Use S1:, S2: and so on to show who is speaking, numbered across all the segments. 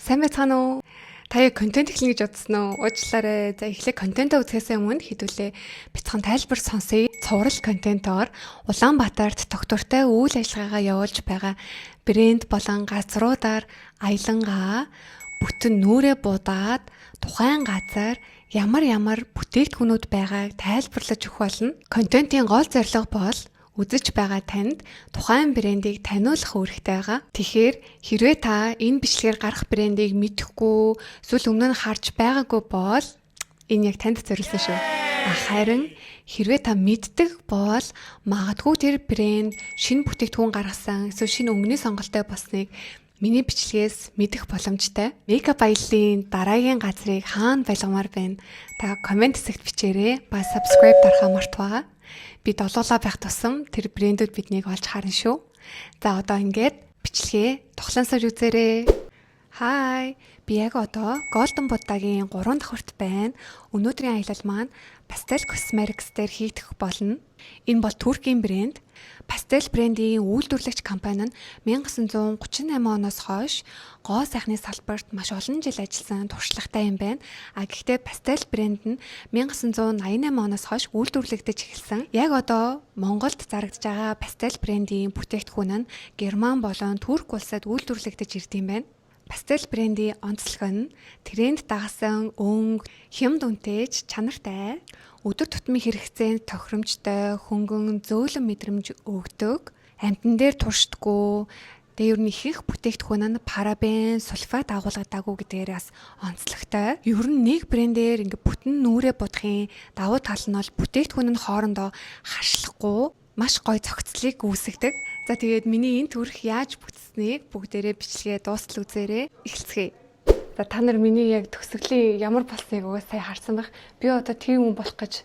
S1: Сайн байцгаана уу? Та яг контент эхлэнэ гэж бодсон уу? Уучлаарай. За эхлээд контентоо үзэхээс өмнө хэдүүлээ бяцхан тайлбар сонсъё. Цуврал контентоор Улаанбаатарт тогтвортой үйл ажиллагаагаа явуулж байгаа брэнд болон газруудаар аялангаа бүтэн нүрээ будаад тухайн газар ямар бүтээгдэхүүнүүд байгааг тайлбарлаж өгөх болно. Контентын гол зорилго бол үзэж байгаа танд тухайн брендийг таниулах үүрэгтэй байгаа. Тэгэхээр хэрвээ та энэ бичлэгээр гарах брендийг мэдэхгүй эсвэл өмнө нь харж байгаагүй бол энэ яг танд зориулсан шүү. Харин хэрвээ та мэддэг бол магадгүй тэр брэнд шинэ бүтээгдэхүүн гаргасан эсвэл шинэ өнгөний сонголттой болсныг миний бичлэгээс мэдэх боломжтой. Мейкап аяллаа дараагийн газрыг хаана байлгамаар байна? Та комент хэсэгт бичээрэй. Ба subscribe дарахаа мартваа. Би долоолаа байх тусам тэр брэндүүд биднийг олж харна шүү. За одоо ингээд бичлэгээ тоглоомсоор үзээрэй. Хай. Би яг одоо Golden Buddha-гийн 3 давхурт байна. Өнөөдрийн аялал маань Pastel Cosmetics дээр хийгдэх болно. Энэ бол Туркийн брэнд. Pastel брендийн үйлдвэрлэгч компани нь 1938 оноос хойш гоо сайхны салбарт маш олон жил ажилласан туршлагатай юм байна. Гэхдээ Pastel брэнд нь 1988 оноос хойш үйлдвэрлэгдэж эхэлсэн. Яг одоо Монголд зарагдж байгаа Pastel брендийн бүтээгдэхүүн нь Герман болон Турк улсад үйлдвэрлэгдэж ирдэг юм байна. Pastel брендийн онцлог нь тренд дагасан өнгө, хямд үнэтэйж чанартай, өдөр тутмын хэрэгцээнд тохиромжтой, хөнгөн, зөөлөн мэдрэмж өгдөг, амьтан дээр туршдаггүй, тэгээ ер нь их бүтээгдэхүүн нь парабен, сульфат агуулгадаггүй гэдгээр бас онцлогтой. Ер нь нэг брендээр ингээ бүтэн нүрээ будахын давуу тал нь бол бүтээгдэхүүн нь хоорондоо харшлахгүй маш гоё цогцлыг үүсгдэг. За тэгээд миний энэ төрх яаж бүтснийг бүгдээрээ бичлэгээ дуустал үзээрэй. Эхэлцгээе. За та нар миний яг төгсгөлийн ямар болсныг угаа сая харсан байх. Би одоо тийм хүн болох гэж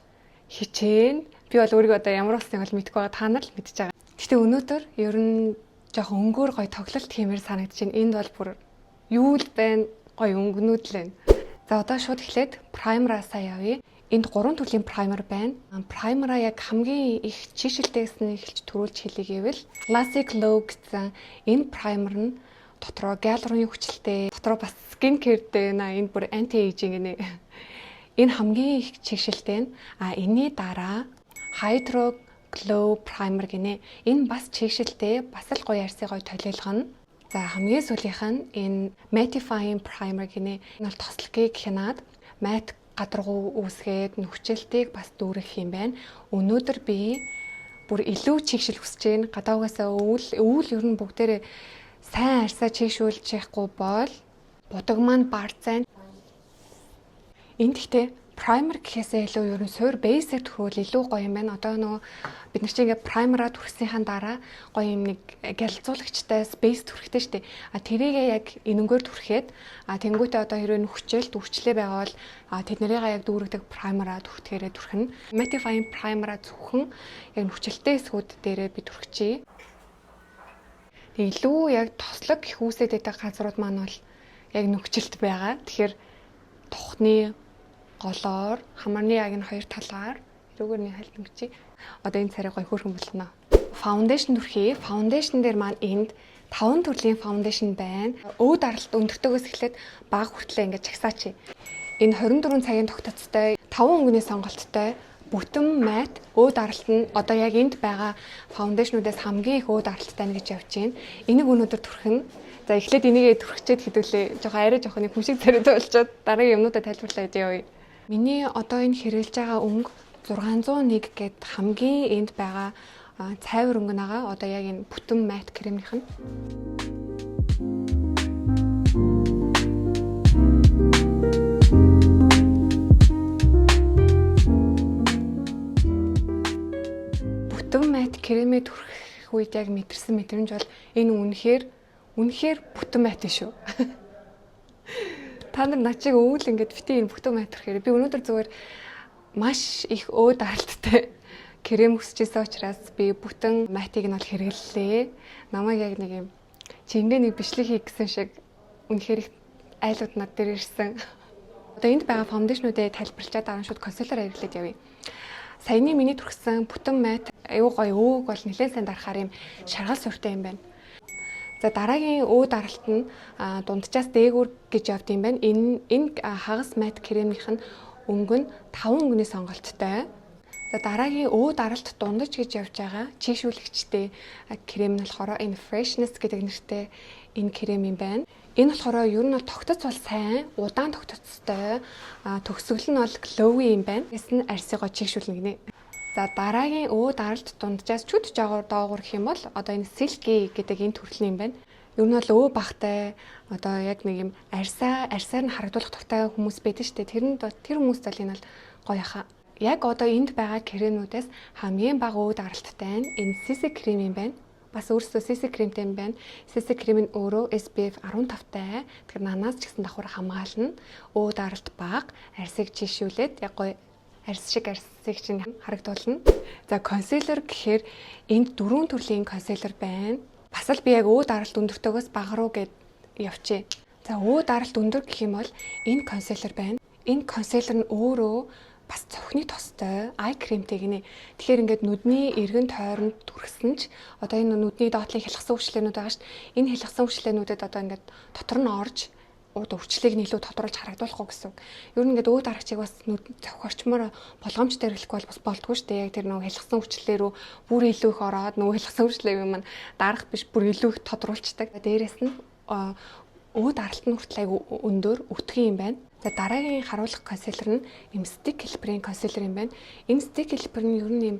S1: хичээн. Би бол өөрийгөө одоо ямар болсныг бол мэдэхгүй байгаа. Та нар л мэдж байгаа. Гэтэ өнөөдөр ер нь жоохон өнгөөр гоё тоглолт хиймээр санагдаж байна. Энд бол бүр юу л байна? Гоё өнгөнүүд л байна. За одоо шууд эхлээд праймераасаа явъя. Энд 3 төрлийн праймер байна. Праймераа яг хамгийн их чийшилтэйгээс нь эхэлж төрүүлж хэлье гэвэл Classic Glow гэсэн энэ праймер нь дотроо гиалуроны хүчилтэй, дотроо бас skin care-тэй наа энэ бүр anti-aging гинэ. Энэ хамгийн их чийшилтэй нь. Энэний дараа Hydro Glow Primer гинэ. Энэ бас чийшилтэй, бас л гоё арьсыг гоё толиолгоно. За хамгийн сүүлийнх нь энэ Mattifying Primer гинэ. Энэ бол тослогийг хянаад matte гадаргуу үүсгээд нүхчилтийг бас дүүрэх юм байна. Өнөөдөр би бүр илүү чигшил хүсэж байна. Гадаагасаа өвөл ер нь бүгдээрээ сайн арьсаа чигшүүлж яахгүй бол будаг маань барцайн. Энд гэхдээ праймер гэхээсээ илүү ер нь суур бейсээр төрүүл илүү гоё юм байна. Одоо нөгөө бид нар чинь ингээ праймераа түрхсийнхаа дараа гоё юм нэг гялцуулагчтай бейс түрхтэй штэ. Тэрийгээ яг энэнгээр түрхэд тэнгуүтээ одоо хэрвээ нүхчээл дүүрчлээ байгаа бол тэднэрийгээ яг дүүргдэг праймераа түрхтгээрээ түрхнэ. Mattifying primer-а зөвхөн яг нүхчэлтэй хэсгүүд дээрээ би түрхчихье. Тэг илүү яг тослог их үүсээд байдаг газрууд маань бол яг нүхчэлт байгаа. Тэгэхээр тухны голоор хамарны яг энэ хоёр талаар рүүгээр нэг хальт нүчи. Одоо энэ царай гоё хөөрхөн болно. Фаундейшн түрхий. Фаундейшн дээр маань энд 5 төрлийн фаундейшн байна. Өв даралт өндөртөөс эхлээд бага хүртлээр ингээд чагсаач. Энэ 24 цагийн тогтцтой 5 өнгөний сонголттой бүтэн мат өв даралт нь одоо яг энд байгаа фаундейшнуудаас хамгийн их өв даралттай нь гэж явж байна. Энийг өнөөдөр түрхнэ. За эхлээд энийгээ түрхчээд хэдүүлээ. Арай жоохон нэг хүмшиг царайд болчоод дараагийн юмнуудаа тайлбарлаад явъя. Миний одоо энэ хэрэглэж байгаа өнгө 601 гэд хамгийн энд байгаа цайвар өнгө нагаа. Одоо яг энэ бүтэн мат кремийнх нь. Бүтэн мат кремээ түрхэх үед яг мэдэрсэн мэдрэмж бол энэ үнэхээр бүтэн мат шүү. Та нар начиг өвөл ингээд бити энэ бүтэн мат түрхээр би өнөөдөр зүгээр маш их өө даралттай крем хүсчихсэн учраас би бүтэн матыг нь бол хэрэглэлээ. Намайг яг нэг юм чингээ нэг бичлэг хийх гэсэн шиг үнэхээр их айлууд над дээр ирсэн. Одоо энд байгаа фаундейшнуудыг тайлбарлачаад дараа нь шууд консилер хэрэглээд явъя. Саяны миний түрхсэн бүтэн мат аюу гоё өөг бол нэлээд сайн дарахаар юм шаргал суурьтай юм байна. За дараагийн өө даралт нь дунджаас дээгүүр гэж явд юм байна. Энэ хагас мат кремийнх нь өнгө нь 5 өнгөний сонголттой. За дараагийн өө даралт дундаж гэж явж байгаа чийшүүлэгчтэй крем нь болохоор энэ Freshness гэдэг нэртэй энэ крем юм байна. Энэ болохоор ер нь тогтоц бол сайн, удаан тогтоцтой, төгсгөл нь бол glowy юм байна. Тэс нь арсыгоо чийшүүлнэ гинэ. За дараагийн өө даралт дунджаас чүд жаагаар доогуур гэх юм бол одоо энэ Silky гэдэг энэ төрөл юм байна. Ер нь бол өө багтай одоо яг нэг юм арсаар нь харагдуулах дуртай хүмүүс байдаг шүү дээ. Тэр хүмүүст бол энэ бол гоё хаа. Яг одоо энд байгаа кремнүүдээс хамгийн бага өө даралттай нь энэ CC крем юм байна. Бас өөрөөсөө CC кремтэй юм байна. CC крем нь өөрөө SPF 15-тай. Тэгэхээр нанаас ч гэсэн давхар хамгаална. Өө даралт бага, арсыг жишүүлээд яг гоё арсыг чинь харагдуулна. За консилер гэхээр энд 4 төрлийн консилер байна. Бас л би яг өө даралт өндөртөөгөөс бага руу гэд явчихъя. За өө даралт өндөр гэх юм бол энэ консилер байна. Энэ консилер нь өөрөө бас цохны тостой ай кремтэй гинэ. Тэгэхээр ингээд нүдний эргэн тойронд түргсэн ч одоо энэ нүдний доотлын хялгсан өвчлөөнүүд байгаа шүү дээ. Энэ хялгсан өвчлөөнүүдэд одоо ингээд дотор нь орж өвчлийг нь илүү тодруулж харагдуулах уу гэсэн үг. Ер нь ингээд өө дарагчийг бас зохиорчмоор болгоомжтой хэрэглэх бол бас болдгоо шүү дээ. Яг тэр нөгөө хялгсан өвчлөлөө рүү бүр илүү их ороод нөгөө хялгсан өвчлөлөө юм дарах биш бүр илүү их тодруулцдаг. Дээрээс нь өө даралт нь хүртэл айгу өндөр өтгөн юм байна. За дараагийн харуулах консилер нь юм stick helper-ийн консилер юм байна. Энэ stick helper нь ер нь юм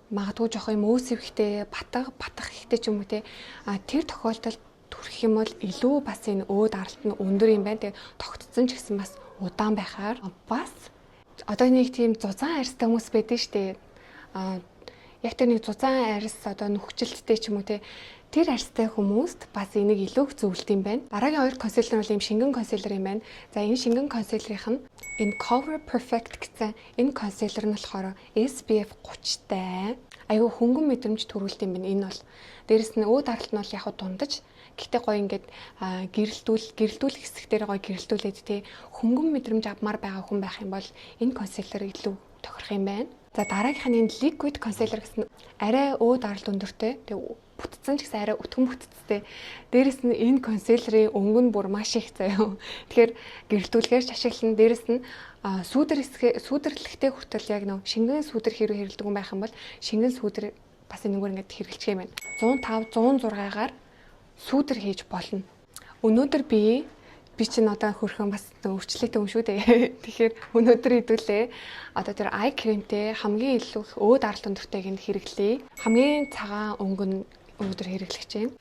S1: магадгүй жоох юм өөсөв ихтэй батах ихтэй ч юм уу те. Тэр тохиолдолд түрэх юм бол илүү бас энэ өө даралт нь өндөр юм байна. Тэгээ тогтцсон ч гэсэн бас удаан байхаар бас одоо нэг тийм зузаан арьстай хүмүүс байдаг шүү дээ. Яг тэр нэг зузаан арьс одоо нөхцөлттэй ч юм уу те. Тэр арьстай хүмүүст бас энийг илүү их зөвлөлт юм байна. Дараагийн хоёр консилер бол юм шингэн консилер юм байна. За энэ шингэн консилерийнх нь энэ Cover Perfect гэсэн энэ консилер нь болохоор SPF 30-тай. Аюу хөнгөн мэдрэмж төрүүлт юм байна. Энэ бол дээрэс нь өө даралт нь бол яг дундаж гэхдээ гоё ингээд гэрэлтүүлэх хэсгээр гоё гэрэлтүүлээд тий хөнгөн мэдрэмж авмаар байгаа хүн байх юм бол энэ консилер илүү тохирох юм байна. За дараагийнх нь энэ liquid concealer гэсэн арай өө даралт өндөртэй. Тэгээ бүтцэн ч гэсэн арай өтгөн бүтцтэй. Дээрэс нь энэ concealer-ийн өнгө нь бүр маш их заяа. Тэгэхээр гэрэлтүүлэхээр ч ашиглана. Дээрэс нь сүүдэрлэхтэй хүртэл яг нөө шингэн сүүдэр хэрэг хэрэлдэг хүн байх юм бол шингэн сүүдэр бас энэгээр ингээд хэрэглэх юм байна. 105 106-гаар сүүдэр хийж болно. Өнөөдөр би чинь одоо хөрхөн бас өвчлөлтэй юм шүү дээ. Тэгэхээр өнөөдөр хэдүүлээ. Одоо тэр ай кремтэй хамгийн илүү өө даралт өндөртэйг нь хэрэглэе. Хамгийн цагаан өнгө нь өнөөдөр хэрэглэж байна.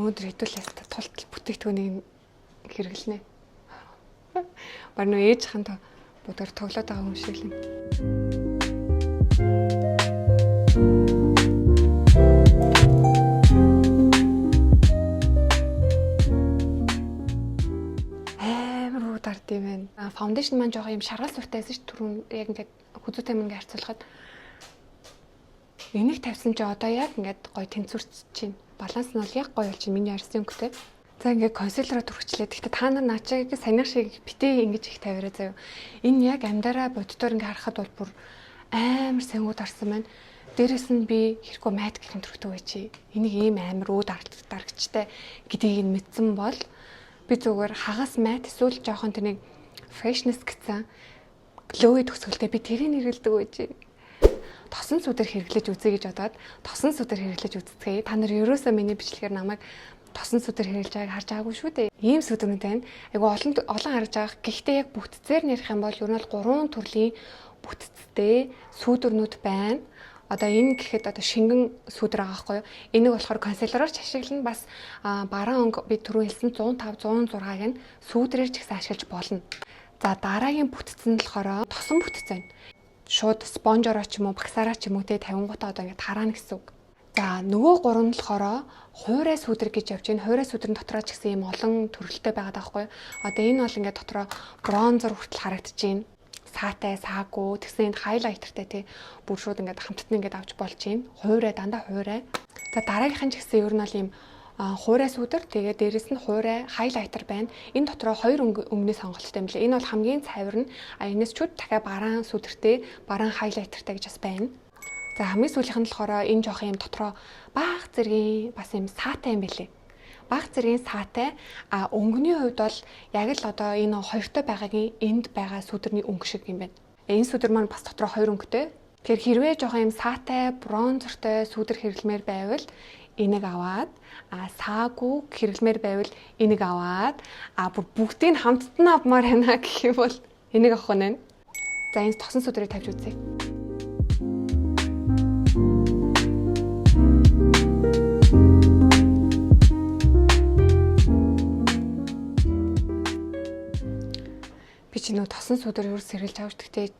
S1: Өнөөдөр хэдүүлээс тултал бүтээгдэхүүнийг хэрэглэнэ. Бар нөө ээж ханд бодор тоглоод байгаа юм шиг л юм. Тийм байна. Фаундейшн маань жоохон юм шаргал суртайсэн ш түрүүн яг ингээд хүзүүтэй мөнгө харьцуулахад энийг тавьсан чи одоо яг ингээд гоё тэнцвэрч чинь. Баланс нь бол яг гоё болж чинь миний арьсан өнгөтэй. За ингээд консилероо түрхчлээ. Гэхдээ та нар наачааг санийх шиг битээ ингэж их тавиараа заяа. Энэ яг амдаараа боддоор ингээд харахад бол бүр амар сангууд арсан байна. Дээрэс нь би хэрхүү майт гэх юм түрхдэг бай чи. Энийг ийм амар үүд дарагчтай гэдгийг нь мэдсэн бол би зүгээр хагас майт эсвэл жоохон тэр нэг Freshness гэсэн glowy төсгөлтэй би тэрийг хэрэглэдэг байж. Тосон сүдэр хэрэглэж үзье гэж бодоод тосон сүдэр хэрэглэж үзтгээ. Та нар ерөөсөө миний бичлэгээр намайг тосон сүдэр хэрэглэж байгааг харж байгаагүй шүү дээ. Ийм сүдэрнүүд байна. Айгу олон харж байгаа. Гэхдээ яг бүтцээр нэрх юм бол ер нь бол 3 төрлийн бүтцтэй сүдэрнүүд байна. Одоо энэ гэхэд одоо шингэн сүдэр байгаа байхгүй юу? Энийг болохоор консилероор ч ашиглана. Бас бараан өнгө би түрүү хэлсэн 105 106-ыг нь сүдэрээр ч гэсэн ашиглаж болно. За дараагийн бүтц нь болохоор тосон бүтц байна. Шууд спонжороо ч юм уу, багсаараа ч юм уу те 50 гутаа одоо ингэ тараана гэсэн үг. За нөгөө 3 нь болохоор хуурай сүдэр гэж явж байна. Хуурай сүдэрийн дотроо ч гэсэн юм олон төрөлтэй байгаа даахгүй юу? Одоо энэ бол ингэ дотроо бронзер хүртэл харагдаж байна. Саатай, саагүй, тэгсэн энд хайлайтертай тий бүр шууд ингээд хамтд нь ингээд авч болж байна. Хуурай дандаа хуурай. За дараагийнх нь ч гэсэн ер нь бол ийм хуурай сүдэр тэгээ дээрэс нь хуурай хайлайтер байна. Энэ дотроо 2 өнгөний сонголттой юм лээ. Энэ бол хамгийн цайвар нь энэс чүүд дахиад бараан сүдэртэй, бараан хайлайтертай гэж бас байна. За хамгийн сүүлийнх нь болохоор энэ жоох юм дотроо бага зэргийн бас юм саатай юм байлээ. Бага зэргийн саатай өнгөний хувьд бол яг л одоо энэ хоёртой байгаагийн энд байгаа сүдэрний өнгө шиг юм байна. Энэ сүдэр маань бас дотроо хоёр өнгөтэй. Тэгэхээр хэрвээ жоох юм саатай бронзертой сүдэр хэрэглэмээр байвал энийг аваад саагүй хэрэглэмээр байвал энийг аваад бүр бүгдийг хамтд нь авмаар байна гэх юм бол энийг авах нь. За энэ тосон сүдрийг тавьж үзье. Би ч нөө тосон сүдэр юу сэргэлж авч тэгтээ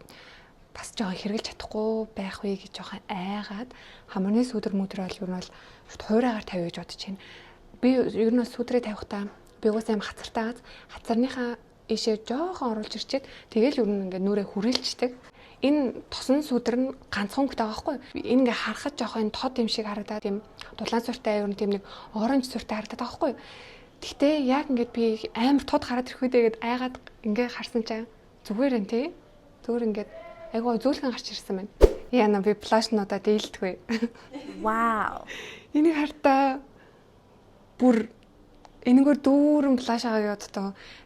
S1: бас жоохон хэрэглэж чадахгүй байх вэ гэж жоохон айгаад хамрын сүдэр мөдөр бол ер нь бол хуурайгаар тавья гэж бодож байна. Би ер нь сүдрээ тавихтаа би уусаа юм хацартаагаас хацарныхаа ишээ жоохон оруулж ирчээд тэгэл ер нь ингээд нүрээ хүрээлждэг. Энэ тосон сүдэр нь ганцхан өнгөтэй байгаа байхгүй. Энэ ингээ харахад жоохон тод юм шиг харагдаад юм дулаан сүртэй ер нь тийм нэг оранж сүртэй харагдаад байгаа байхгүй. Гэхдээ яг ингээд би амар тод хараад ирэх үедээ айгаад ингээ харсан чинь зүгээр энэ тий. Зүгээр ингээд айгаа зөөлхөн гарч ирсэн байна. Яна би флашнуудаа дийлдэггүй.
S2: Вау.
S1: Энийг хартаа бүр энэгээр дүүрэн флаш агаа яваад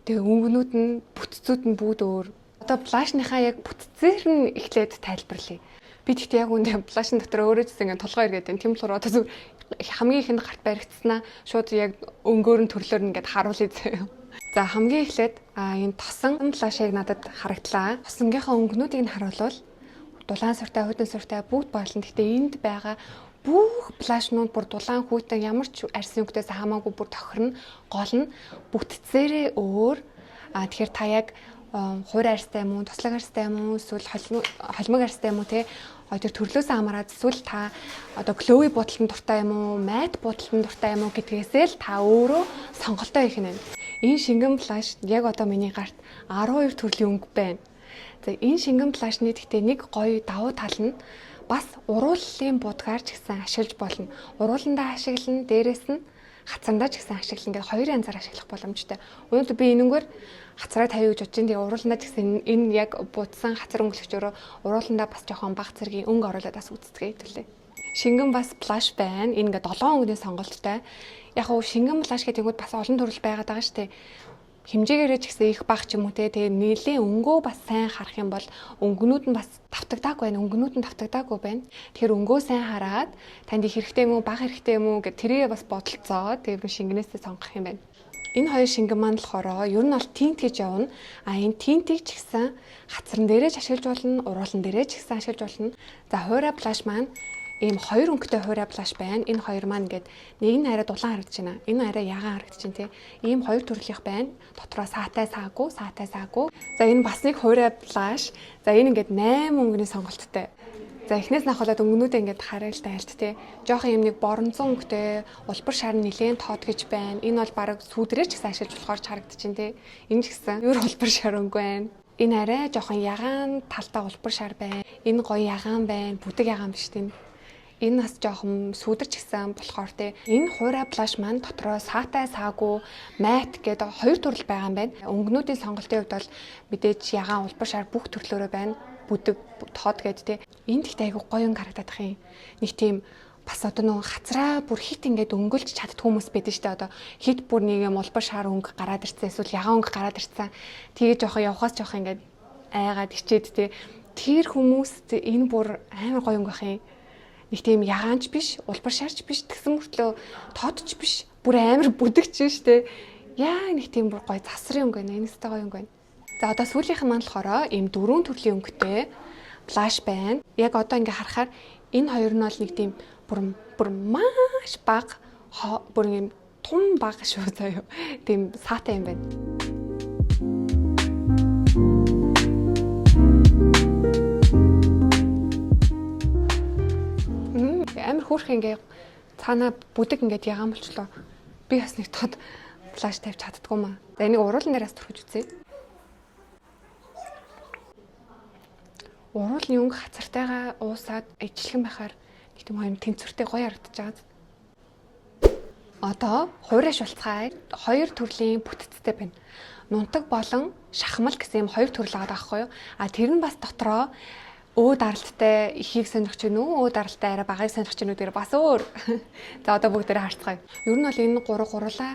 S1: тэгээ өнгөнүүд нь бүтцүүд нь бүгд өөр. Одоо флашныхаа яг бүтцээр нь эхлээд тайлбарлая. Би тэгтээ яг үндэ флашн дотор өөрөө ч ингэ толгой эргээд байна. Тийм болохоор одоо зүгээр хамгийн ихэнд гарт баригдсанаа шууд яг өнгөөр нь төрлөөр ингээд харуулъя заяа. За хамгийн эхлээд энэ тосон флашыг надад харагдлаа. Тосонгийнхаа өнгөнүүдийг нь харуулвал дулаан сүртэй, хүйтэн сүртэй бүгд болно. Гэхдээ энд байгаа бүх флашнууд бүр дулаан, хүйтэн ямар ч арьсан өнгөтэйс хамаагүй бүр тохирно. Гол нь бүтцээрээ өөр. Тэгэхээр та яг хуур арьстай юм уу, туслаг арьстай юм уу, эсвэл холимог арьстай юм уу те тэр төрлөөс хамаараад эсвэл та одоо глови буудалтанд дуртай юм уу, мат буудалтанд дуртай юм уу гэдгээсээ л та өөрөө сонголтоо хийх нь. Энэ шингэн флаш яг одоо миний гарт 12 төрлийн өнгө байна. За энэ шингэн флашны гэхдээ нэг гоё давуу тал нь бас урууллын будгаар ч гэсэн ашиглаж болно. Урууландаа ашиглана, дээрэс нь хацсандаа ч гэсэн ашиглана гэдэг хоёр янзаар ашиглах боломжтой. Өнөөдөр би энэгээр хацраа тавья гэж бодож байна. Тэгээ урууландаа ч гэсэн энэ яг будсан хацар өнгөлөгчөөрөө урууландаа бас жоохон бага зэргийн өнгө оруулаад бас үздэгэ хэвлээ. Шингэн бас флаш байна. Энэ ингээ 7 өнгөний сонголттой. Яг уу шингэн флаш гэдэг нь бас олон төрөл байгаад байгаа шүү дээ. Хэмжээгээрээ ч гэсэн их бага ч юм уу те. Тэгээ нийлээ өнгөө бас сайн харах юм бол өнгөнүүд нь бас давтагдаагүй байна. Өнгөнүүд нь давтагдаагүй байна. Тэгэхээр өнгөө сайн хараад танд их хэрэгтэй юм уу, бага хэрэгтэй юм уу гэд тэрийг бас бодолцоо. Тэгээ шингэнээсээ сонгох юм байна. Энэ хоёр шингэн маань болохоор ер нь бол тинт гэж явна. Энэ тинтийг ч гэсэн хацран дээрээ ч ашиглаж болно, уруулан дээрээ ч гэсэн ашиглаж болно. За хуурай флаш маань ийм хоёр өнгөтэй хуурай флаш байна. Энэ хоёр маань ингээд нэг нь арай дулаан харагдаж байна. Энэ арай ягаан харагдаж байна тий. Ийм хоёр төрлийнх байна. Дотроо саатай саагүй, саатай саагүй. За энэ бас нэг хуурай флаш. За энэ ингээд 8 өнгөний сонголттой. За эхнээс нь ахуулаад өнгөнүүдээ ингээд харайлтаа айлт тий. Жохон юм нэг боронзон өнгөтэй улбар шар нь нэлээд тод гэж байна. Энэ бол баг сүүдрээ ч гэсэн ашиглаж болохоор ч харагдчихээн тий. Энэ ч гэсэн өөр улбар шар өнгө байна. Энэ арай жохон ягаан талтаа улбар шар байна. Энэ гоё ягаан байна. Бүдэг ягаан биш тий. Энэ бас жоохон сүдэрч гисэн болохоор те энэ хуурай флаш маань дотроо саатай саагүй мат гэдэг хоёр төрөл байгаа юм байна. Өнгөнүүдийн сонголтын хувьд бол мэдээж ягаан улбар шар бүх төрлөөрөө байна. Бүдэг тод гэдэг те. Энд ихтэй айгу гоё өнгө харагдаад ах юм. Нэг тийм бас одоо нөгөө хацраа бүр хит ингээд өнгөлж чаддаг хүмүүс байдаг шүү дээ. Одоо хит бүр нэг юм улбар шар өнгө гараад ирсэн эсвэл ягаан өнгө гараад ирсэн. Тэгээ жоохон явхаас жоохон ингээд айгаад ичээд те. Тэр хүмүүст энэ бүр амар гоё өнгө ах юм. Нэг тийм ягаанч биш, улбар шаарч биш, тэгсэн мөртлөө тоодч биш, бүр амар бүдэгч штэ. Яа нэг тийм бүр гоё засрын өнгө байна. Энэстэй гоё өнгө байна. За одоо сүүлийнх нь маань болохоор ийм дөрвөн төрлийн өнгөтэй флаш байна. Яг одоо ингээ харахаар энэ хоёр нь бол нэг тийм бүр маш бага, бүр ийм тун бага шүү заяа. Тийм саатай юм байна. Амар хөөрх ингээ цаанаа бүдэг ингээд ягаан болчлоо. Би бас нэг тод флаш тавьж чаддгүй маа. За энийг уруулан дээрээс турхиж үзье. Уруулны өнгө хацартайгаа уусаад ижилхэн байхаар нэг тийм хоёр тэнцвэртэй гоё харагдаж байгаа. Одоо хуурай шулцгай хоёр төрлийн бүтцтэй байна. Нунтаг болон шахмал гэсэн юм хоёр төрөл байгаа байхгүй юу? А тэр нь бас дотроо өө даралттай ихийг сонирхож байна уу? Өө даралтай арай багыг сонирхож байна уу гэдэг бас өөр. За одоо бүгдээрээ харцгаая. Ер нь бол энэ гурлаа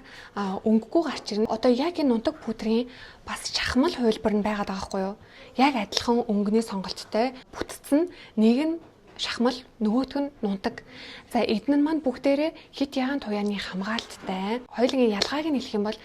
S1: өнгөгүй гарч ирнэ. Одоо яг энэ нунтаг пудрын бас шахмал хувилбар нь байгаад байгаа хгүй юу? Яг адилхан өнгөний сонголттой бүтцэн нэг нь шахмал, нөгөөх нь нунтаг. За эдгээр маань бүгдээрээ хит ягаан туяаны хамгаалттай. Хоёулын ялгааг нь хэлэх юм бол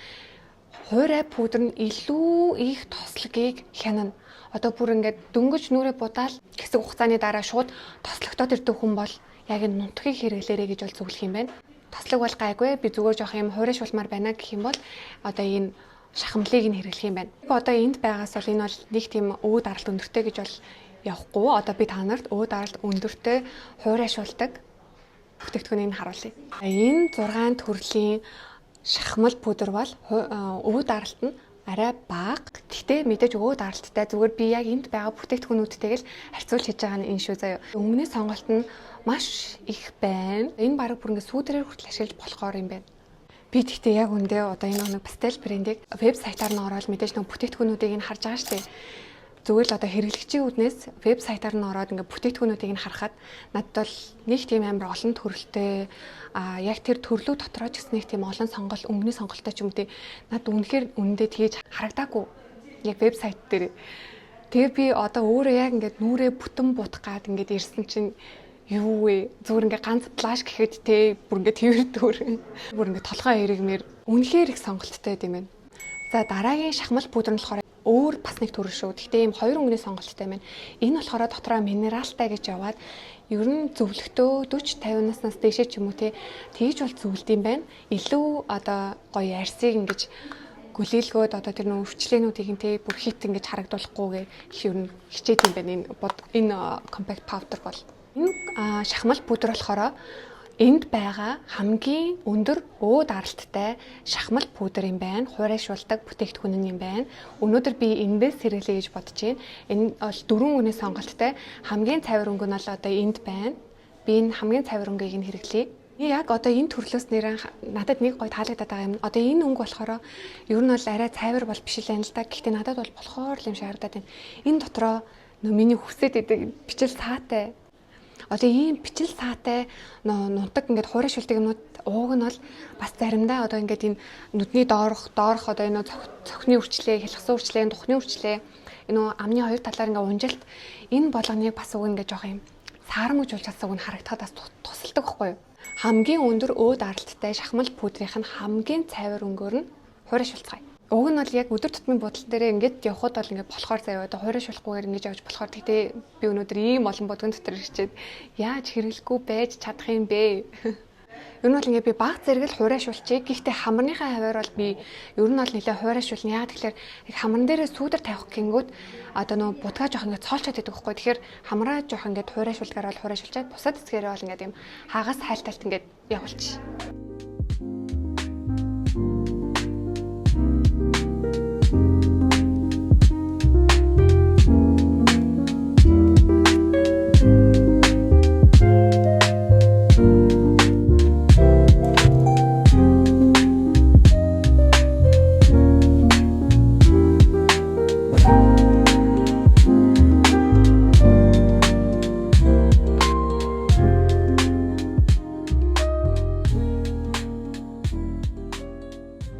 S1: хуурай пудр нь илүү их тослогийг хянана. Одоо бүр ингээд дөнгөж нүрээ будаал хэсэг хугацааны дараа шууд тослогдоод ирдэг хүн бол яг энэ нунтгийг хэрэглээрэй гэж бол зөвлөх юм байна. Тослог бол гайгүй би зүгээр жоох юм хуурайшуулмаар байна гэх юм бол одоо энэ шахамлыг нь хэрэглэх юм байна. Одоо энд байгаас бол энэ бол нэг тийм өө даралт өндөртэй гэж бол явахгүй. Одоо би та нарт өө даралт өндөртэй хуурайшуулдаг бүтээгдэхүүнийг харуулъя. Энэ 6 төрлийн шахмал пудр бол өө даралт нь арай бага. Гэхдээ мэдээж өө даралттай зүгээр би яг энд байгаа бүтээгдэхүүнүүдтэйг л харьцуулж хийж байгаа нь энэ шүү заяа. Өмнөний сонголт нь маш их байна. Энэ бараг бүр ингэ сүүдрээр хүртэл ашиглаж болохоор юм байна. Би тэгтээ яг үндэ одоо энэ нэг пастел брендийг веб сайтаар нь ороод мэдээж нэг бүтээгдэхүүнүүдийг нь харж байгаа шүү дээ. Зүгээр л одоо хэрэглэгчийн үднээс веб сайтаар нь ороод ингээ бүтээгдэхүүнүүдийг нь харахад надад бол нэг тийм амар олон төрөлтэй яг тэр төрлөө дотроо ч гэсэн нэг тийм олон сонголт өнгөний сонголттой ч юм уу надад үнэхээр үнэндээ тгийж харагдаагүй яг веб сайт дээр. Тэгээ би одоо өөрөө яг ингээд нүрээ бүтэн бутах гад ингээд ирсэн чинь юу вэ? Зүгээр ингээ ганц флаш гэхэд те бүр ингээ тэрдүр бүр ингээ толгой эргмээр үнэхээр их сонголттой юм байна. За дараагийн шахмал пудр нь болохоор өөр бас нэг төрөл шүү. Гэхдээ ийм хоёр өнгөний сонголттой байна. Энэ болохоор дотроо минералтай гэж яваад ер нь зөвлөгтөө 40-50 наснаас дээшээ ч юм уу тэгж бол зөвлөд юм байна. Илүү одоо гоё арсыг ингэж гүлээлгөөд одоо тэр нөө өвчлөөнүүдийг нь бүр хит ингэж харагдуулахгүйгээр их ер нь хичээд юм байна. Энэ compact powder бол энэ шахмал пудр болохоор энд байгаа хамгийн өндөр өө даралттай шахмал пудр юм байна. Хуурайшуулдаг бүтээгдэхүүн юм байна. Өнөөдөр би энэс хэрэглэе гэж бодож байна. Энэ бол 4 өнгөний сонголттой хамгийн цавир өнгө нь бол одоо энд байна. Би энэ хамгийн цавир өнгөийг нь хэрэглэе. Яг одоо энэ төрлөөс нэрээ надад нэг гоё таалагдаад байгаа юм. Одоо энэ өнгө болохоор ер нь бол арай цавир бол биш л байна л да. Гэхдээ надад бол болохоор л юм шиг харагдаад байна. Энэ дотроо миний хүсээд идэг бичил саатай. Одоо ийм бичил саатай нунтаг ингээд хуурайшуулдаг юмнууд ууг нь бол бас заримдаа одоо ингээд энэ нүдний доорх одоо энэ цохны үрчлээ, хялхсан үрчлээ, тухны үрчлээ энэ амны хоёр талаар ингээд унжилт энэ болгоныг бас уг ингээд жоох юм саарамжуулж чадсаг нь харагдахад бас тусалдаг байхгүй юу? Хамгийн өндөр өө даралттай шахмал пудрийнх нь хамгийн цавир өнгөөр нь хуурайшуулцгаая. Уг нь бол яг өдөр тутмын бодол дээр ингээд явхад бол ингээд болохоор заяа одоо хуурайшуулахгүйгээр ингэж явж болохоор тэгтээ би өнөөдөр ийм олон бодгон дотор ирчээд яаж хэрэглэхгүй байж чадах юм бэ? Ер нь бол ингээд би баг зэрэг л хуурайшуулчих. Гэхдээ хамарныхаа хаваар бол би ер нь бол нэлээ хуурайшуулна. Яг тэгэхээр яг хамран дээрээ сүүдэр тавих гингүүд одоо нөө будгаа жоох ингээд цоолчод байдаг байхгүй. Тэгэхээр хамраа жоох ингээд хуурайшуулгаар бол хуурайшуулчаад бусад хэсгээрээ бол ингээд юм хагас хайлталт ингээд явуулчих.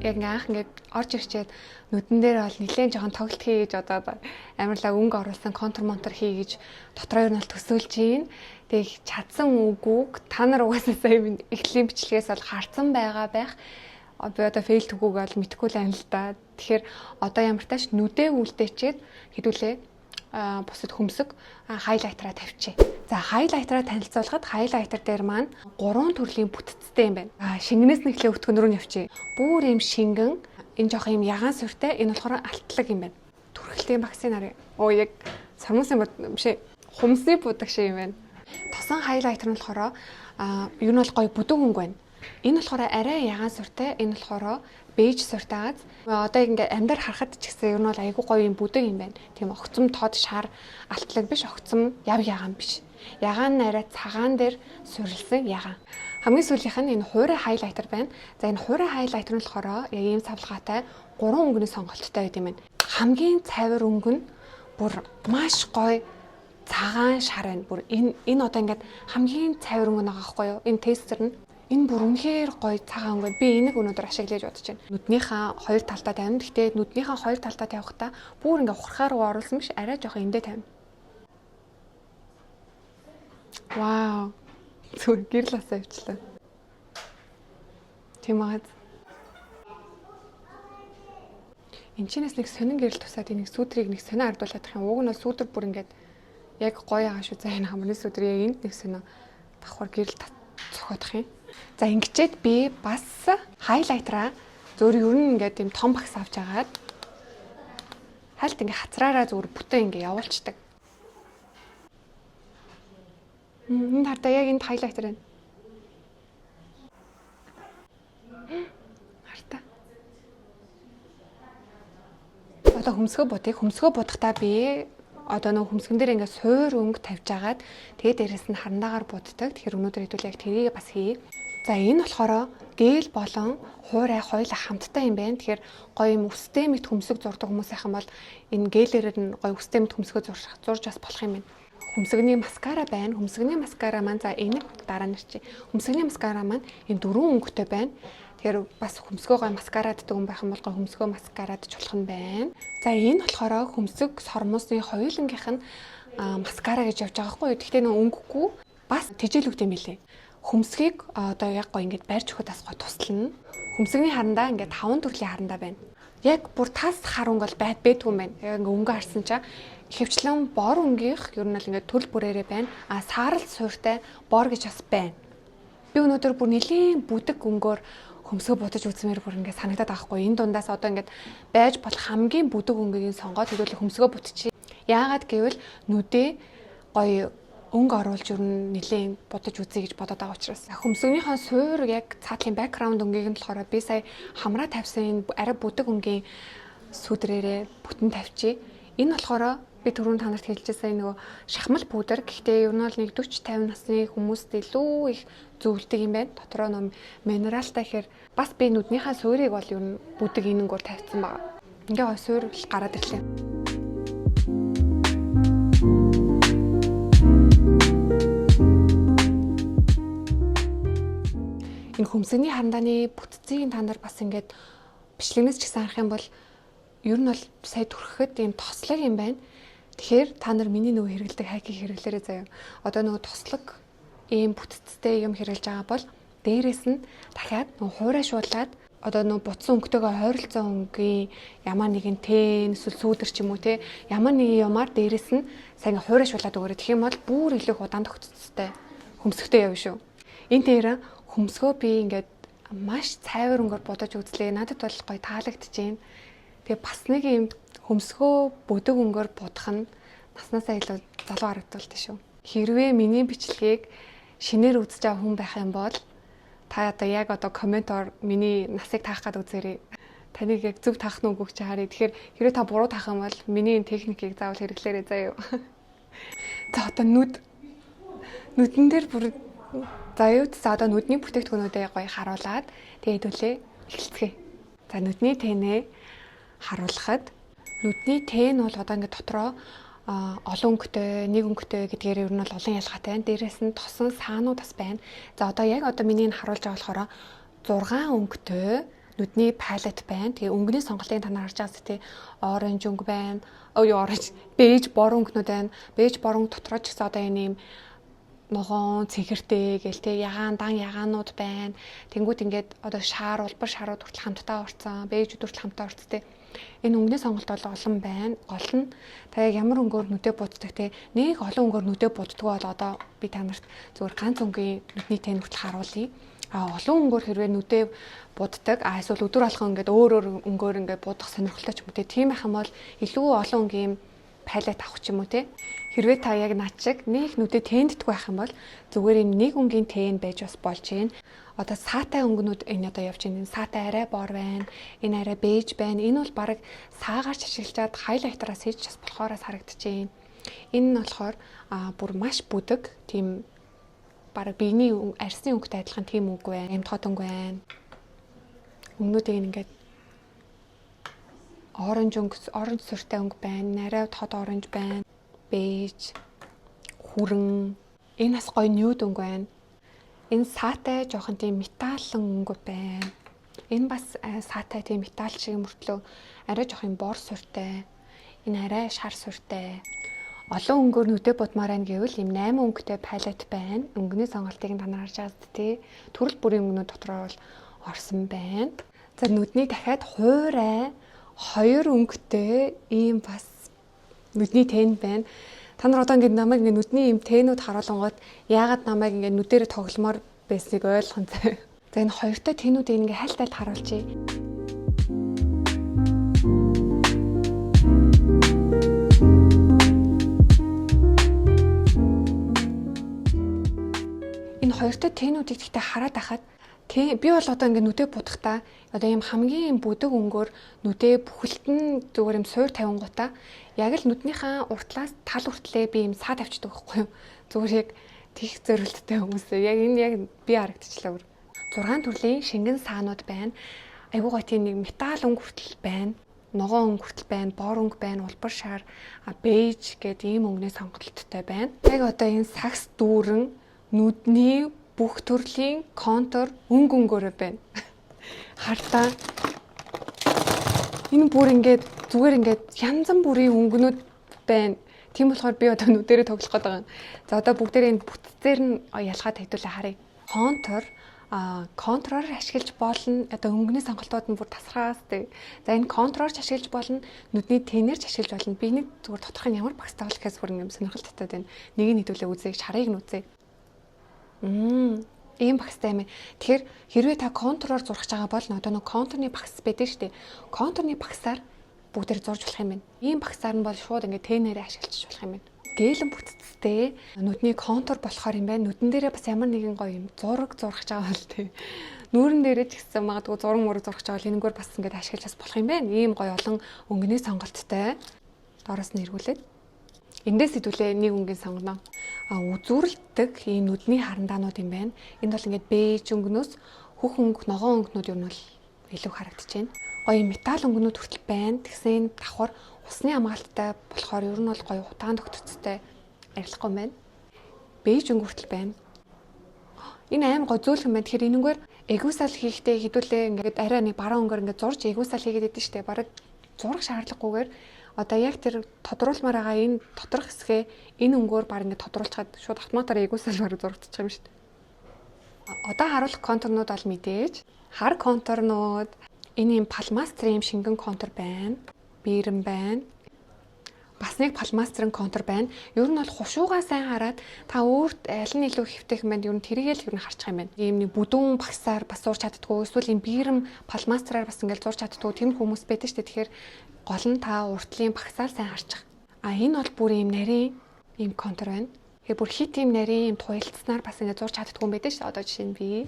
S1: Яг анх ингээд орж ирчээд нүдэн дээр бол нэлээд жоохон тоглолт хий гэж одоо амарлаа өнгө оруулсан контур монтор хий гэж дотроо ер нь төсөөлж гин. Тэг чадсан үгүүг та нар угаасаа сая эхлэлийн бичлэгээс бол харсан байгаа байх. Би одоо фейл төгөөг бол мэдэхгүй л байна л да. Тэгэхээр одоо ямар тааш нүдээ үлдээчээд хэдүүлээ бусад хөмсөг хайлайтраа тавьчих. За хайлайтраа танилцуулахад хайлайтер дээр маань 3 төрлийн бүтцтэй юм байна. Шингэнээс нэглээ өтгөнрөө нь явчих. Бүр юм шингэн, энэ жоох юм ягаан сүртэй, энэ болохоор алтлаг юм байна. Түрхэлтийн вакцин арга. Яг сармуусын биш ээ. Хумсны будаг шиг юм байна. Тосон хайлайтер нь болохоор ер нь бол гоё бүдэг өнгө байна. Энэ болохоор арай ягаан сүртэй, энэ болохоор бэж сүртэй. Одоо ингээд амьдар харахад ч гэсэн ер нь бол айгүй гоё юм бүдэг юм байна. Тийм огцом тод шар алтлаг биш, огцом яв ягаан биш. Ягаан нь арай цагаан дээр суурилсан ягаан. Хамгийн сүүлийнх нь энэ хуурай хайлайтер байна. За энэ хуурай хайлайтер нь болохоор яг ийм савлгаатай 3 өнгөний сонголттой байт юм байна. Хамгийн цавир өнгө нь бүр маш гоё цагаан шар байна. Бүр энэ одоо ингээд хамгийн цайвар өнгө байгаа байхгүй юу? Энэ тестер нь энэ бүр үнэхээр гоё цагаан өнгө. Би энийг өнөөдөр ашиглаж бодож байна. Нүднийхээ хоёр талдаа тавина. Гэхдээ нүднийхээ хоёр талдаа тавихтаа бүр ингээд хурхаар руу оруулсан биш арай жоохон эндээ тавина. Вау. Зүгээр гэрэл асаа явчлаа. Тийм аа. Энд чинээс нэг сонин гэрэл тусаад энийг сүдрийг нэг сонио ардуулах юм. Уг нь бол сүдэр бүр ингээд яг гоё байгаа шүү. За энэ хамрын сүдөр яг энд нэг сонио давхар гэрэл цохиодох юм. За ингэчээд би бас хайлайтраа зөөр ер нь ингээд тийм том багс авч агаад хальт ингээд хацраараа зөөр бүтэн ингээд явуулцдаг. Энэ хартаа яг энд хайлайтер байна. Хартаа. Одоо хөмсгөө будахтаа би одоо нэг хөмсгөн дээр ингээд суур өнгө тавьж агаад тэгээ дээрэс нь харандаагаар буддаг. Тэгэхээр өнөөдөр хэдүүл яг тэрийг бас хий. За энэ болохоор гээл болон хуурай хоёулаа хамттай юм байна. Тэгэхээр гоё юм өстэй мэт хөмсөг зурдаг хүмүүс айхан бол энэ гэлээр нь гоё өстэй мэт хөмсгөө зурж бас болох юм байна. Хөмсгөний маскара байна. Хөмсгөний маскара маань за энийг дараа нь чи. Хөмсгөний маскара маань энэ дөрвөн өнгөтэй байна. Тэгэхээр бас хөмсгөө гоё маскараддаг юм байх юм бол гоё хөмсгөө маскарадж болох нь байна. За энэ болохоор хөмсөг сормосны хоёулангийнх нь маскара гэж явж байгаа хгүй юу. Гэхдээ нөө өнгөгүй бас тижээлүүд юм билээ. Хөмсгийг одоо яг гоё ингээд барьж өгөхөд бас гоё туслана. Хөмсгний харандаа ингээд 5 төрлийн харандаа байна. Яг бүр тас хар өнгө бол байдгүй юм байна. Яг ингээ өнгө харсан чаа ихэвчлэн бор өнгийнх ер нь л ингээд төрөл бүрээрээ байна. Саарал сууртай бор гэж бас байна. Би өнөөдөр бүр нэлийн бүдэг өнгөөр хөмсгөө будаж үзмээр бүр ингээд санагдаад байгаа хгүй. Энэ дундаас одоо ингээд байж болох хамгийн бүдэг өнгөийг сонгоод хэдүүлээ хөмсгөө бутчих. Яагаад гэвэл нүдээ гоё өнгө оруулж ер нь нэлийн будаж үзье гэж бодоод байгаа учраас. Хөмсгөнийхөө суур яг цаатлын бэкграунд өнгийг нь болохоор би сая хамраа тавьсан арай бүдэг өнгийн сүдрээрээ бүтэн тавьчих. Энэ болохоор би түрүүн та нарт хэлжсэн нөгөө шахмал пудр. Гэхдээ ер нь бол нэг 40-50 насны хүмүүст илүү их зөвлөдөг юм байна. Дотроо нөө минералтай гэхээр бас би нүднийхээ суурийг бол ер нь бүдэг энэнгөр тавьсан байгаа. Ингээ гой суур гараад ирлээ. Энэ хөмсгөний харандааны бүтцийг та нар бас ингээд бичлэгнээс ч гэсэн харах юм бол ер нь бол сая түрхэхэд ийм тослог юм байна. Тэгэхээр та нар миний нөгөө хэрэгэлдэг хайкийг хэрэглээрэй заяа. Одоо нөгөө тослог ийм бүтцтэй юм хэрэглэж байгаа бол дээрээс нь дахиад нөгөө хуурайшуулаад одоо нөгөө бутсан өнгөтэйгээ ойролцоо өнгийн ямар нэгэн тэн эсвэл сүүдэр ч юм уу те ямар нэгэн юмар дээрээс нь сайн хуурайшуулаад өгөөрэй. Тэгэх юм бол бүр илүү удаан тогтцтой хөмсгтэй явна шүү. Энэ дээр хөмсгөө би ингээд маш цайвар өнгөөр бодож үзлээ. Надад бол гоё таалагдчихээн. Тэгээ бас нэг юм хөмсгөө бүдэг өнгөөр будах нь наснасаа илүү залуу харагдуулдаг шүү. Хэрвээ миний бичлэгийг шинээр үзэж байгаа хүн байх юм бол та одоо яг одоо комментоор миний насыг таах гээд үзээрэй. Таныг яг зөв таах нь үгүй чи харъя. Тэгэхээр хэрвээ та буруу таах юм бол миний техникийг заавал хэрэглээрэй заяа. За одоо нүдэн дээр бүр заяуд за одоо нүдний бүтээгдэхүүнүүдээ гоё харуулад тэгээд хэдүүлээ эхэлцгээе. За нүдний тэнээ харуулхад нүдний тэн бол одоо ингээд дотроо олон өнгөтэй, нэг өнгөтэй гэдгээр ер нь бол олон ялгаатай байна. Дээрээс нь тосон саанууд бас байна. За одоо яг одоо миний энэ харуулж байгаа болохоор 6 өнгөтэй нүдний палет байна. Тэгээ өнгөний сонголтыг та нар харж байгаас тий оранж өнгө байна. Оранж, бэж бор өнгөнүүд байна. Бэж бор өнгө дотроо ч гэсэн одоо энэ юм ногоон цэгэртэй гээл те ягаан дан ягаанууд байна. Тэнгүүд ингээд одоо улбар шаарууд хүртэл хамтдаа орцсон, бэйжүүд хүртэл хамтдаа орцсон те. Энэ өнгөний сонголт бол олон байна. Гол нь та яг ямар өнгөөр нүдэ буддаг те. Нэг олон өнгөөр нүдэ буддаг бол одоо би та нарт зөвхөн ганц өнгөний нүдний тэн хүртэл харуулъя. Олон өнгөөр хэрвээ нүдэ буддаг, эсвэл өдөр алхан ингээд өөр өнгөөр ингээд будах сонирхолтой ч юм уу те. Тийм байх юм бол илүү олон өнгөний палет авах ч юм уу те. Хэрвээ та яг над шиг нэг нүдэ тэнддэг байх юм бол зүгээр энэ нэг өнгийн тэн байж бас болж байна. Одоо саатай өнгөнүүд энэ одоо явж байна. Саатай арай бор байна. Энэ арай бэж байна. Энэ бол баг саагаарч ашиглажаад хайлайтераас хийж бас болохоороос харагдчихээн. Энэ нь болохоор бүр маш бүдэг тийм баг биений арьсны өнгөтэй адилхан тийм өнгө байна. Эмтгот өнгө байна. Өнгөнүүдийг ингээд оранж сүртэй өнгө байна. Арай тод оранж байна. Бэж. хүрэн. Энэ бас гоё нюд өнгө байна. Энэ саатай жоохон тийм металлын өнгө байна. Энэ бас саатай тийм металл шиг мөртлөө арай жоох юм бор суртай. Энэ арай шар суртай. Олон өнгөөр нүдэ будмаар байна гэвэл ийм 8 өнгөтэй палет байна. Өнгөний сонголтыг та нар харж байгаа тий. Төрөл бүрийн өнгөнүүд дотроо бол орсон байна. За нүдний дахиад хуурай 2 өнгөтэй ийм бас нүдний тэн байна. Та нар одоо ингэ намайг ингэ нүдний ийм тэнүүд харуулангууд яагаад намайг ингэ нүдээр тогломоор байсныг ойлгоно заа. За энэ хоёртой тэнүүдийг ингэ хайлтайлт харуулъя. Энэ хоёртой тэнүүдийг гэхдээ хараад ахад би бол одоо ингэ нүдэ будахтаа одоо ийм хамгийн бүдэг өнгөөр нүдэ бүхэлдэн зүгээр юм суур тавингуудаа яг л нүднийхээ уртлаас тал хүртлээ би ийм саа тавьчихдаг байхгүй юу. Зүгээр яг тийх зөрөлттэй хүмүүс. Яг энэ яг би харагдчихлаа бүр. 6 төрлийн шингэн саанууд байна. Айгуу гоё тийм нэг металл өнгө хүртэл байна. Ногоон өнгө хүртэл байна, бор өнгө байна, улбар шар, бейж гэдэг ийм өнгөний сонголттой байна. Яг одоо энэ сагс дүүрэн нүдний бүх төрлийн контур өнгөөрөө байна. Хартаа энэ бүр ингээд зүгээр ингээд янз бүрийн өнгөнүүд байна. Тийм болохоор би одоо нүдэрээ тоглох гээд байгаа. За одоо бүгдээрээ энэ бүтцээр нь ялгаад хэдүүлээ харъя. Контроор ашиглаж болно. Одоо өнгөний сонголтууд нь бүр тасархаастай. За энэ контроор ашиглаж болно. Нүдний тэнэрч ашиглаж болно. Би нэг зүгээр тодорхой ямар багцтай болох гэхээс бүр юм сонирхолтой байна. Нэг нь хэдүүлээ үзье, шарыг нь үзье. Ийм багцтай юм. Тэгэхээр хэрвээ та контроор зурхаж байгаа бол одоо нэг контурны багц байдаг шүү дээ. Контурны багцаар бүгдээр зурж болох юм байна. Ийм багцаар нь бол шууд ингээд тэнэрээ ашиглаж болох юм байна. Гэлэн бүтцтэй нүдний контур болохоор юм байна. Нүдэн дээрээ бас ямар нэгэн гоё юм зураг зурхаж байгаа бол тий. Нүүрэн дээрээ ч гэсэн магадгүй зураг мураг зурхаж байгаа бол энэгээр бас ингээд ашиглаж болох юм байна. Ийм гоё олон өнгөний сонголттой. Доороос нь эргүүлээд эндээс хэдүүлээ нэг өнгөний сонгоно. Үзүүрэлдэг ийм нүдний харандаанууд юм байна. Энд бол ингээд бэж өнгөнөөс хөх өнгө, ногоон өнгөнүүд юу нь бол илүү харагдаж байна. Гоё металл өнгөнүүд хүртэл байна. Тэгсэн давхар усны хамгаалттай болохоор ер нь бол гоё хутаан тогтцтой арилахгүй юм байна. Бэж өнгө хүртэл байна. Энэ аим гоё зөөлх юм байна. Тэгэхээр энэгээр эгүүсэл хийхдээ хэдүүлээ ингээд арай нэг бараа өнгөөр ингээд зурж эгүүсэл хийгээд идэв штэ. Бараг зураг шаардлагагүйгээр одоо яг тэр тодруулмаар байгаа энэ доторх хэсгээ энэ өнгөөр баг ингээд тодруулчаад шууд автоматар эгүүсэл бараг зурагдчих юм шүү дээ. Одоо харуулах контурнууд бол мэдээж хар контурнууд энэ юм палмастрын шингэн контур байна. Бирэн байна. Бас нэг палмастрын контур байна. Ер нь бол хушуугаа сайн хараад та өөрт аль нь илүү хэвтэх юм бэ? Ер нь тэргээл ер нь харчих юм байна. Ийм нэг бүдүүн багсаар бас зурж чаддгүй. Эсвэл ийм бирэн палмастраар бас ингээд зурж чаддгүй. Тэр хүмүүс байдаг шүү дээ. Тэгэхээр гол нь та уртлын багсаар сайн харчих. Энэ бол бүр ийм нарийн ийм контур байна. Тэгэхээр бүр хит ийм нарийн ийм туйлцснаар бас ингээд зурж чаддгүй юм байдаг шүү дээ. Одоо жишээ нь би.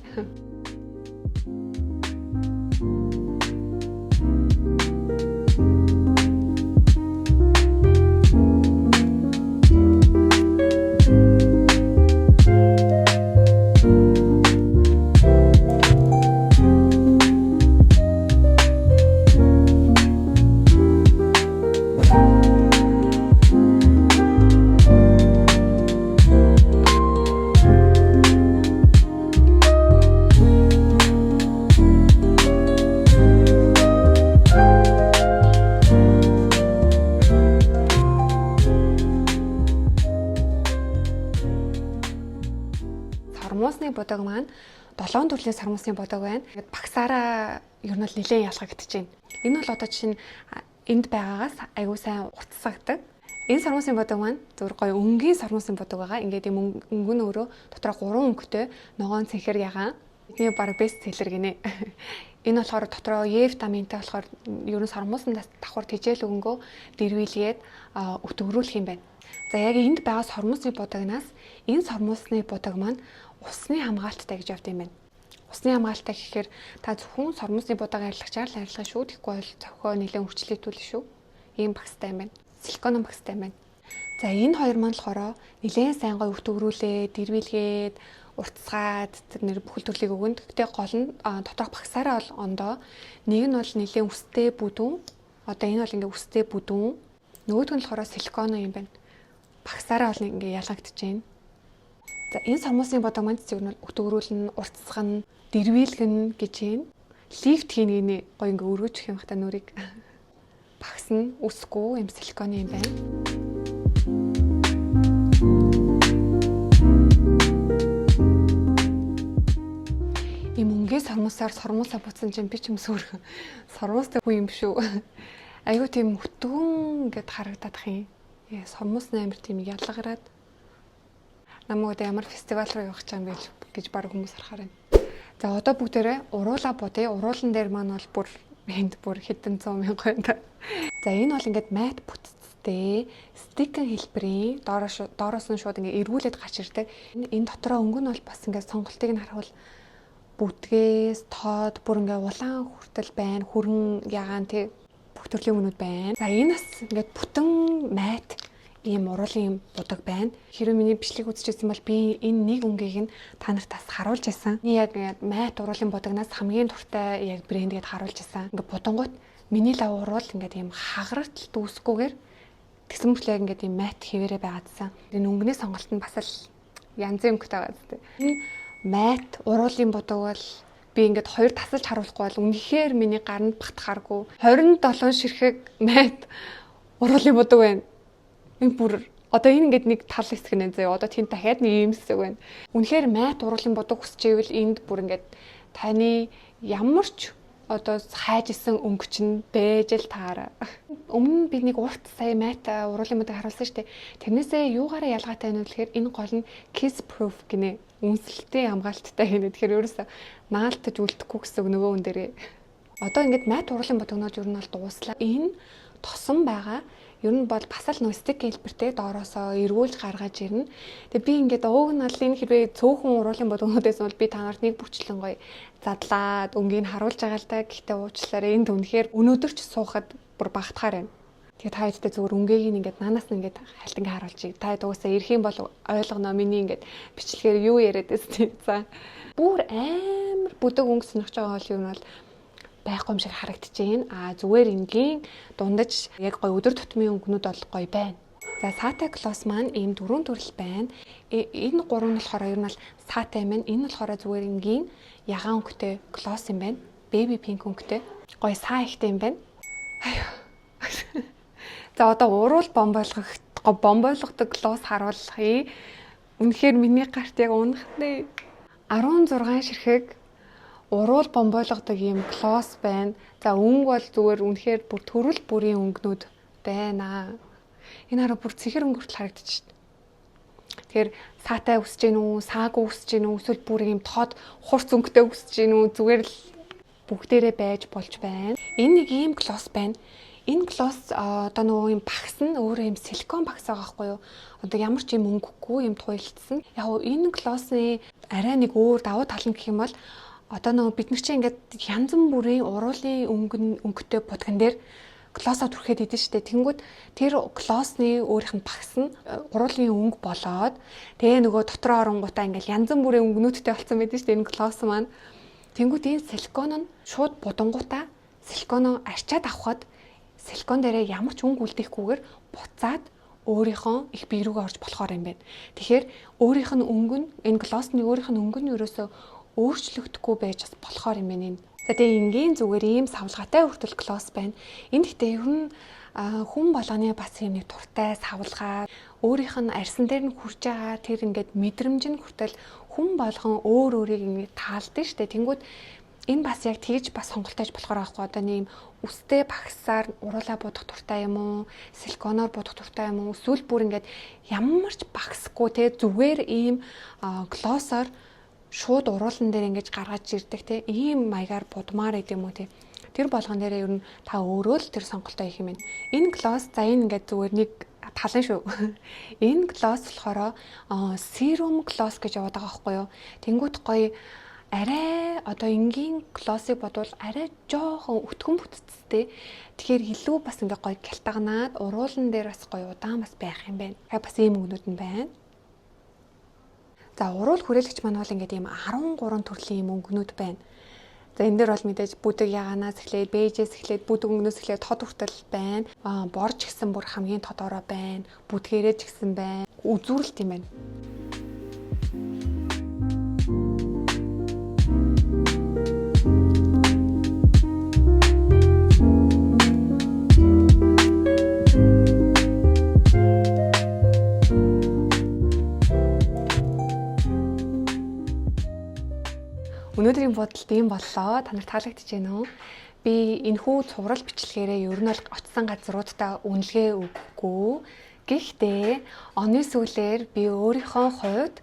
S1: Сармуусны бодог маань 7 төрлийн сармуусны бодог байна. Ингээд багсаараа ер нь бол нэлээд ялгагдаж байна. Энэ бол одоо жишээ нь энд байгаагаас айгуу сайн уртсагдаг. Энэ сармуусын бодог маань зөвхөн гоё өнгийн сармуусын бодог байгаа. Ингээд юм өнгө нь өөрөө дотроо 3 өнгөтэй ногоон цэнхэр ягаан. Бидний баг бест селлер гинэ. Энэ болохоор дотроо Е витаминтай болохоор ер нь сармуусан давхар тэжээл өнгөө дэрвүүлгээд өтгөрүүлэх юм байна. За яг энд байгаа сормусны бодогнаас энэ сормусны бодог маань усны хамгаалттай гэж явд юм байна. Усны хамгаалтай гэхээр та зөвхөн сормусны бодог арилгачаар л арилгах шүү. Тэгэхгүй бол цохио нэлээд хүчлэгдүүлнэ шүү. Ийм багстай юм байна. Силикон багстай юм байна. За энэ хоёр маань болохоор нэлээд сайн гоё өтгөрүүлээ, дэрвүүлгээд, уртсгаад тэр нэр бүхэл төрлийг өгөн. Гэхдээ гол нь доторх багсаараа бол ондоо нэг нь бол нэлээд үстэй бүдүүн. Одоо энэ бол ингээ үстэй бүдүүн. Нөгөөх нь болохоор силикон юм байна. багсаараа бол ингээ ялгагдж байна. За энэ сормуусын бодог манд цэцэг нь өтгөрүүлнэ, уртсгана, дэрвүүлгэн гэж байна. Лифт хийнэ гоё ингээ өргөж өгөх юм хата нүрийг. Багс нь үсгүй юм силиконы юм байна. Ийм өнгийн сормуусаар сормуусаа буцсан чинь би ч юм сөөрхөн. Сормуустай хүн юм шүү. Айгуу тийм хөтгөн ингээд харагдах юм. Сормуус амар тийм ялгараад. Намайг одоо ямар фестивал руу явах гэж юм гэж баг хүмүүс харахаар байна. За одоо бүгдээрээ уруулаа бодъё. Уруулан дээр маань бол бүр энд бүр хэдэн 100 мянган байна. За энэ бол ингээд мат бүтцтэй стикэн хэлбэрийн доороос нь шууд ингээд эргүүлээд гарч ирдэг. Энэ дотроо өнгө нь бол бас ингээд сонголтыг нь харуул бүтгээс тоод бүр ингээ улаан хүртэл байна. Хүрэн ягаан тий бүх төрлийн өмнөд байна. За энэ бас ингээд бүтэн мат ийм уруулын будаг байна. Хэрэв миний бичлэг үзчихсэн бол би энэ нэг өнгийг нь та нарт бас харуулж байсан. Би яг мат уруулын будагнаас хамгийн дуртай яг брэндгээд харуулж байсан. Ингээд будангууд миний лав уруул ингээд ийм хагаралт дүүсгүйгээр тэгсэн мөртлөө ингээд ийм мат хэвээрээ байгаадсан. Энэ өнгөний сонголт нь бас л янзын өнгөтэй байгаа зү. Энэ мат уруулын будаг бол би ингээд хоёр тасалж харуулахгүй бол үнэхээр миний гаранд батхааргүй 27 ширхэг мат уруулын будаг байна. Энэ бүр одоо энэ ингээд нэг тал хэсэг нэ зөө одоо тийм дахиад нэг юм хэсэг байна. Үнэхээр мат уруулын будаг хүсчихвэл энд бүр ингээд таны ямар ч одоо хайжсэн өнгө чинь байж л таараа. Өмнө би нэг урт сая мат уруулын будаг харуулсан шүү дээ. Тэрнээсээ юугаараа ялгаатай байна вэ гэхээр энэ гол нь kiss proof гинэ. Үнсэлтэй хамгаалттай гинэ. Тэгэхээр ерөөсө наалтаж үлдэхгүй гэсэн нөгөө хүн дээрээ. Одоо ингээд мат уруулын будагнууд ер нь бол дууслаа. Энэ тосон байгаа. Ер нь бол бас л стик хэлбэртэй доороосоо эргүүлж гаргаж ирнэ. Тэгээ би ингээд ууг нь бол энэ хэрвээ цөөхөн уруулын будагнуудаас бол би та нарт нэг бүрчлэн гоё задлаад өнгийг харуулж байгаа л да. Гэхдээ уучлаарай энд үнэхээр өнөөдөр ч суухад бүр багтахаар байна. Тэгээ та хэд зүгээр өнгийг ингээд нанаас нь ингээд хальтан харуулчих. Та дуусаа ирэх юм бол ойлгоно миний ингээд бичлэгээр юу яриад байсан. За бүр амар бүдэг өнгө сонирхож байгаа бол юм бол байхгүй юм шиг харагдчихээн. Зүгээр энгийн дундаж яг гоё өдөр тутмын өнгөнүүд бол гоё байна. За Sata Gloss маань ийм дөрвөн төрөл байна. Энэ гурав нь болохоор ер нь бол Sata маань. Энэ болохоор зүгээр энгийн ягаан өнгөтэй gloss юм байна. Baby pink өнгөтэй. Гоё саа ихтэй юм байна. За одоо уруул бомбойлгодог gloss харуулъя. Үнэхээр миний гарт яг унахтай 16 ширхэг уруул бомбойлгодог юм gloss байна. За өнгө бол зүгээр үнэхээр бүр төрөл бүрийн өнгөнүүд байна. Энэ хараа бүр цэхэр өнгө хүртэл харагдчих шít. Тэгэхээр саатай үсэж гин үү, саагүй үсэж гин үү, эсвэл бүр юм тод хурц өнгөтэй үсэж гин үү, зүгээр л бүгдээрээ байж болж байна. Энэ нэг ийм gloss байна. Энэ gloss одоо нөгөө юм багс нь өөрөө юм силикон багс байгаа байхгүй юу? Одоо ямар ч юм өнгөгүй юм туйлдсан. Яг энэ gloss-ны арай нэг өөр давуу тал нь гэх юм бол одоо нөгөө бид нар чинь ингээд янз бүрийн уруулын өнгөтэй будган дээр глоссоо түрхэд идэв штэ. Тэнгүүд тэр глоссны өөрийнх нь багс нь уруулын өнгө болоод тэгээ нөгөө дотроо оронгуудаа ингээд янз бүрийн өнгөнүүдтэй болсон байдаг штэ энэ глосс маань. Тэнгүүд энэ силикон нь шууд будангуудаа силиконоо арчаад авахад силикон дээрээ ямар ч өнгө үлдээхгүйгээр буцаад өөрийнхөө их бие рүүгээ орж болохоор юм байна. Тэгэхээр өөрийнх нь өнгө нь энэ глоссны өөрийнх нь өнгө нь ерөөсөө өөрчлөгдөхгүй байж бас болохоор юм байна. За тэгээ энгийн зүгээр ийм савлгаатай хүртэл gloss байна. Энд гэхдээ ер нь хүн болгоны бас юм нэг туртай савлгаа өөрийнх нь арьсан дээр нь хүрж байгаа тэр ингээд мэдрэмж нь хүртэл хүн болгон өөр өөрийг ингээд таалдсан шүү дээ. Тэнгүүд энэ бас яг тэгж бас сонголтойж болохоор аахгүй одоо нэм үстэй багсаар уруулаа будах туртай юм уу, силиконоор будах туртай юм уу, эсвэл бүр ингээд ямар ч багсгүй те зүгээр ийм глоссоор шууд уруулан дээр ингэж гаргаж ирдэг те ийм маягаар будмаар идэм үү те тэр болгон дээрээ ер нь та өөрөө л тэр сонголтоо хийх юм байна. Энэ глосс за энэ ингээд зүгээр нэг талан шүү. Энэ глосс болохоор serum gloss гэж яваад байгаа байхгүй юу. Тэнгүүт гоё арай одоо энгийн глоссыг бодвол арай жоохон өтгөн бүтцтэй. Тэгэхээр илүү бас ингээ гоё гялтганаад уруулан дээр бас гоё удаан бас байх юм байна. Бас ийм өнгөнүүд нь байна. За уруул хүрээлэгч маань бол ингээд ийм 13 төрлийн юм өнгөнүүд байна. За энэ дээр бол мэдээж бүдэг ягаанаас эхлээд, бэжээс эхлээд, бүдэг өнгнөөс эхлээд тод хүртэл байна. Борж гисэн бүр хамгийн тодороо байна. Бүдгээрээ ч гисэн байна. Үзүүрэлт юм байна. Өнөөдрийн бодолд ийм боллоо. Та нарт таалагдж байна уу? Би энэхүү цуврал бичлэгээрээ ер нь бол очисан газруудаа үнэлгээ өгөхгүй. Гэхдээ оны сүүлээр би өөрийнхөө хувьд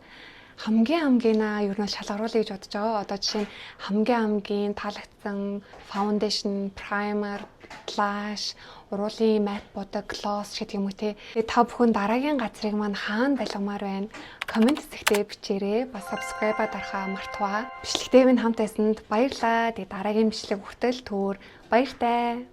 S1: хамгийн ер нь шалгаруулъя гэж бодож байгаа. Одоо жишээ нь хамгийн таалагдсан foundation, primer, blush, уруулын matte будаг, gloss гэдэг юм уу те. Та бүхэн дараагийн газрыг маань хаана байлгамаар байна? Комент хэсэгтээ бичээрэй. Бас subscribe-а дарахаа мартаваа. Бичлэгтэй минь хамт байсанд баярлалаа. Тэгээ дараагийн бичлэг хүртэл түр баяртай.